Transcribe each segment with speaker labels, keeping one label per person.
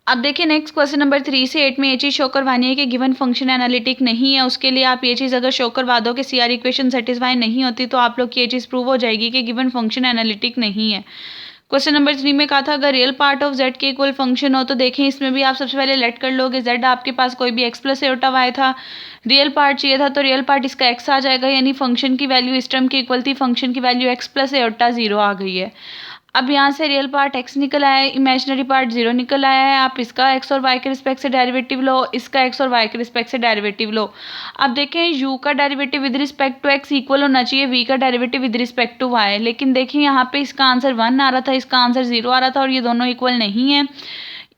Speaker 1: अब देखिए next question number 3 से 8 में ये चीज़ शो करवानी है कि गिवन फंक्शन एनालिटिक नहीं है। उसके लिए आप ये चीज़ अगर शो करवा दो कि सीआर इक्वेशन सेटिस्फाई नहीं होती तो आप लोग की ये चीज़ प्रूव हो जाएगी कि गिवन फंक्शन एनालिटिक नहीं है। क्वेश्चन नंबर 3 में कहा था अगर रियल पार्ट ऑफ z के इक्वल फंक्शन हो, तो देखें इसमें भी आप सबसे पहले लेट कर लोगे z आपके पास कोई भी x प्लस एटा y था, रियल पार्ट चाहिए था तो रियल पार्ट इसका x आ जाएगा, यानी फंक्शन की वैल्यू इस टर्म की इक्वल थी, फंक्शन की वैल्यू x प्लस एटा 0 आ गई है। अब यहाँ से रियल पार्ट x निकल आया है, इमेजिनरी पार्ट 0 निकल आया है। आप इसका x और y के रिस्पेक्ट से डेरिवेटिव लो, इसका x और y के रिस्पेक्ट से डेरिवेटिव लो। अब देखें u का derivative with respect to x equal होना चाहिए v का derivative with respect to y, लेकिन देखिए यहाँ पे इसका आंसर 1 आ रहा था, इसका आंसर 0 आ रहा था और ये दोनों इक्वल नहीं है।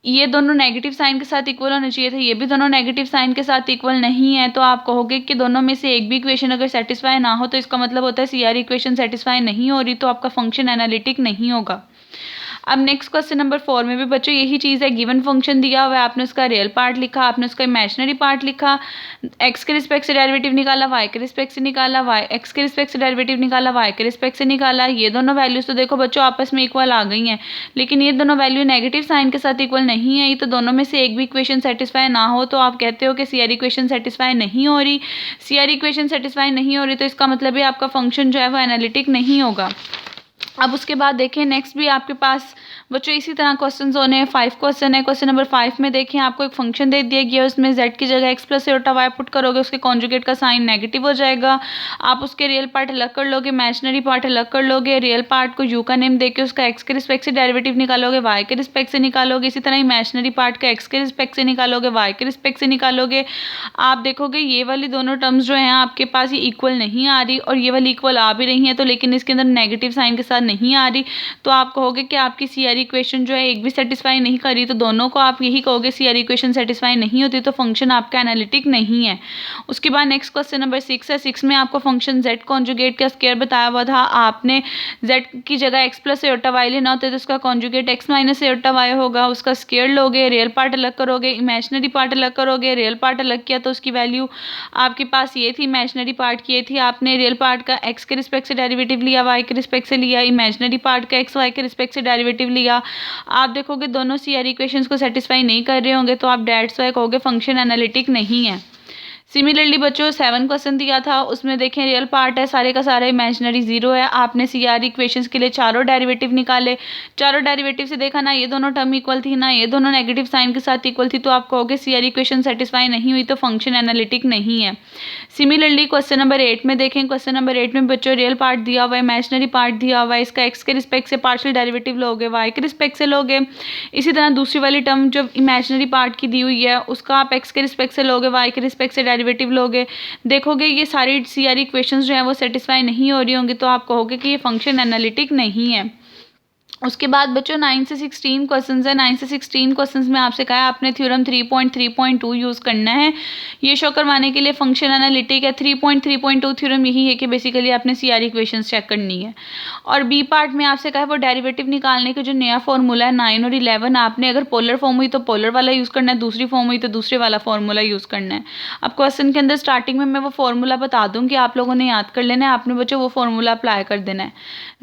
Speaker 1: ये दोनों नेगेटिव साइन के साथ इक्वल होने चाहिए थे, ये भी दोनों नेगेटिव साइन के साथ इक्वल नहीं है। तो आप कहोगे कि दोनों में से एक भी इक्वेशन अगर सेटिस्फाई ना हो तो इसका मतलब होता है सीआर इक्वेशन सेटिस्फाई नहीं हो रही, तो आपका फंक्शन एनालिटिक नहीं होगा। अब नेक्स्ट क्वेश्चन नंबर 4 में भी बच्चों यही चीज़ है, गिवन फंक्शन दिया हुआ है, आपने उसका रियल पार्ट लिखा, आपने उसका इमेजिनरी पार्ट लिखा, x के रिस्पेक्ट से डेरिवेटिव निकाला, y के रिस्पेक्ट से निकाला, x के रिस्पेक्ट से डेरिवेटिव निकाला, y के रिस्पेक्ट से निकाला। ये दोनों वैल्यूज तो देखो बच्चों आपस में इक्वल आ गई हैं, लेकिन ये दोनों वैल्यू नेगेटिव साइन के साथ इक्वल नहीं है। ये तो दोनों में से एक भी इक्वेशन सेटिस्फाई ना हो तो आप कहते हो कि सीआर इक्वेशन सेटिस्फाई नहीं हो रही। सीआर इक्वेशन सेटिस्फाई नहीं हो रही तो इसका मतलब है आपका फंक्शन जो है वो एनालिटिक नहीं होगा। अब उसके बाद देखें नेक्स्ट भी आपके पास बच्चों इसी तरह क्वेश्चंस होने हैं। 5 क्वेश्चन है। क्वेश्चन नंबर 5 में देखें आपको एक फंक्शन दे दिया गया है, उसमें z की जगह x plus iota y put करोगे, उसके कॉन्जुगेट का साइन नेगेटिव हो जाएगा। आप उसके रियल पार्ट अलग कर लोगे, इमेजिनरी पार्ट अलग कर लोगे, रियल पार्ट को u का नेम देके उसका x के रिस्पेक्ट से डेरिवेटिव निकालोगे, y के रिस्पेक्ट से निकालोगे, इसी तरह इमेजिनरी पार्ट का x के रिस्पेक्ट से निकालोगे, y के रिस्पेक्ट से निकालोगे। आप देखोगे ये वाली दोनों टर्म्स जो हैं आपके पास ये इक्वल नहीं आ रही और ये वाली इक्वल आ भी रही है, तो लेकिन इसके अंदर नेगेटिव साइन के साथ नहीं आ रही, तो आप कहोगे कि आपकी सीआर इक्वेशन जो है एक भी सेटिस्फाई नहीं कर रही, तो दोनों को आप यही कहोगे सीआर इक्वेशन सेटिस्फाई नहीं होती तो फंक्शन आपका एनालिटिक नहीं है। उसके बाद नेक्स्ट क्वेश्चन नंबर 6 है। 6 में आपको फंक्शन z कॉन्जुगेट का स्क्वायर बताया हुआ था, आपने z की जगह x प्लस एटा y लेना होता है तो उसका कॉन्जुगेट x माइनस एटा y होगा, उसका स्क्वायर लोगे, रियल पार्ट अलग करोगे, इमेजिनरी पार्ट अलग करोगे, रियल पार्ट अलग किया तो उसकी वैल्यू आपके पास ये थी, इमेजिनरी पार्ट की ये थी, आपने रियल पार्ट का x के रिस्पेक्ट से डेरिवेटिव लिया, y के रिस्पेक्ट से लिया, इमेजिनरी पार्ट का x y के रिस्पेक्ट से डेरिवेटिव लिया। आप देखोगे दोनों सीआर इक्वेशंस को सेटिस्फाई नहीं कर रहे होंगे, तो आप डेट्स वाई कहोगे फंक्शन एनालिटिक नहीं है। सिमिलरली बच्चों 7 क्वेश्चन दिया था, उसमें देखें रियल पार्ट है सारे का सारा, इमेजिनरी 0 है, आपने सीआर इक्वेशंस के लिए चारों डेरिवेटिव निकाले, चारों डेरिवेटिव से देखा ना ये दोनों टर्म इक्वल थी ना ये दोनों नेगेटिव साइन के साथ इक्वल थी, तो आप कहोगे सीआर इक्वेशन सेटिस्फाई नहीं हुई तो फंक्शन एनालिटिक नहीं है। सिमिलरली क्वेश्चन नंबर 8 में देखें, क्वेश्चन नंबर 8 में बच्चों रियल पार्ट दिया हुआ है, इमेजिनरी पार्ट दिया हुआ है, इसका एक्स के रिस्पेक्ट से पार्शियल डेरिवेटिव लोगे, वाई के रिस्पेक्ट से लोगे, इसी तरह दूसरी वाली टर्म जो इमेजिनरी पार्ट की दी हुई है उसका आप एक्स के रिस्पेक्ट से लोगे, वाई के रिस्पेक्ट से डेरिवेटिव लोगे। देखोगे ये सारी सीआर इक्वेशंस जो है वो सेटिस्फाई नहीं हो रही होंगी, तो आप कहोगे कि ये फंक्शन एनालिटिक नहीं है। उसके बाद बच्चों 9 से 16 क्वेश्चंस है। 9 से 16 क्वेश्चंस में आपसे कहा है आपने थ्योरम 3.3.2 यूज़ करना है ये शो करवाने के लिए फंक्शन एनालिटिक है। 3.3.2 थ्योरम यही है कि बेसिकली आपने सीआर इक्वेशंस चेक करनी है। और बी पार्ट में आपसे कहा है वो डेरिवेटिव निकालने का जो नया फॉर्मूला है 9 और 11, आपने अगर पोलर फॉर्म हुई तो पोलर वाला यूज़ करना है, दूसरी फॉर्म हुई तो दूसरे वाला फॉर्मूला यूज़ करना है। अब क्वेश्चन के अंदर स्टार्टिंग में मैं वो फॉर्मूला बता दूँगी, आप लोगों ने याद कर लेना है, आपने बच्चों वो फॉर्मूला अप्लाई कर देना है।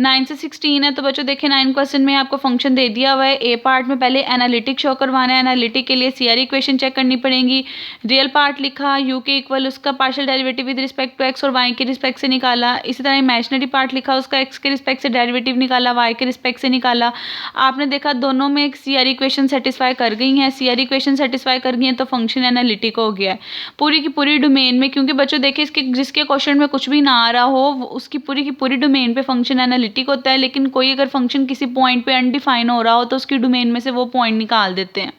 Speaker 1: 9 से 16 है, तो बच्चों देखिए 9 क्वेश्चन में आपको फंक्शन दे दिया हुआ है। ए पार्ट में पहले एनालिटिक शो करवाना है, एनालिटिक के लिए सीआर इक्वेशन चेक करनी पड़ेगी। रियल पार्ट लिखा, यू के इक्वल उसका partial derivative with respect to x और वाई के रिस्पेक्ट से निकाला। इसी तरह इमेजिनरी पार्ट लिखा, उसका एक्स के रिस्पेक्ट से डेरिवेटिव निकाला, वाई के रिस्पेक्ट से निकाला। आपने देखा दोनों में सीआर इक्वेशन सेटिस्फाई कर गई हैं, सीआर इक्वेशन सेटिस्फाई कर गई हैं तो फंक्शन एनालिटिक हो गया है पूरी की पूरी डोमेन में। क्योंकि बच्चों देखिए इसके जिसके क्वेश्चन में कुछ भी ना आ रहा हो उसकी पूरी की पूरी डोमेन पे फंक्शन एनालिटिक होता है, लेकिन कोई अगर फंक्शन किसी पॉइंट पे अनडिफाइन हो रहा हो तो उसकी डोमेन में से वो पॉइंट निकाल देते हैं।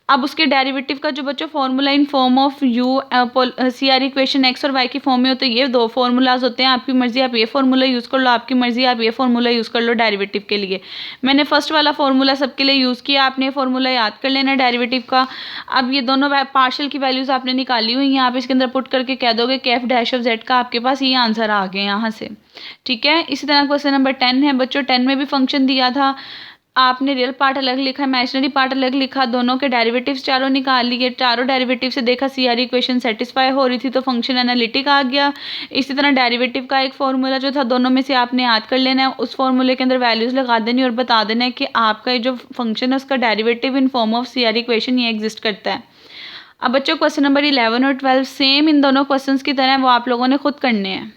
Speaker 1: अब उसके डेरिवेटिव का जो बच्चों formula in form of you CR equation x और वाई की फॉर्म में होते हैं, ये दो फॉर्मूलाज होते हैं, आपकी मर्जी आप ये फॉर्मूला यूज़ कर लो, आपकी मर्जी आप ये फॉर्मूला यूज़ कर लो डेरिवेटिव के लिए। मैंने फर्स्ट वाला फॉर्मूला सबके लिए यूज़ किया, आपने फॉर्मूला याद कर लेना डेरिवेटिव का। अब ये दोनों पार्शियल की वैल्यूज़ आपने निकाली हुई हैं, आप इसके अंदर पुट करके कह दोगे कि एफ डैश ऑफ जेड का आपके पास ये आंसर आ गए यहाँ से, ठीक है। इसी तरह क्वेश्चन नंबर 10 है बच्चों, 10 में भी फंक्शन दिया था आपने रियल पार्ट अलग लिखा, इमेजिनरी पार्ट अलग लिखा, दोनों के डेरिवेटिव्स चारों निकाल लिए, चारों डेरिवेटिव से देखा CR इक्वेशन सेटिस्फाई हो रही थी तो फंक्शन एनालिटिक आ गया। इसी तरह डेरिवेटिव का एक फॉर्मूला जो था दोनों में से आपने याद कर लेना है, उस फॉर्मूले के अंदर वैल्यूज लगा देनी और बता देना है कि आपका ये जो फंक्शन है उसका derivative in form of CR equation ये एग्जिस्ट करता है। अब बच्चों क्वेश्चन नंबर 11 और 12 सेम इन दोनों क्वेश्चंस की तरह वो आप लोगों ने खुद करने हैं।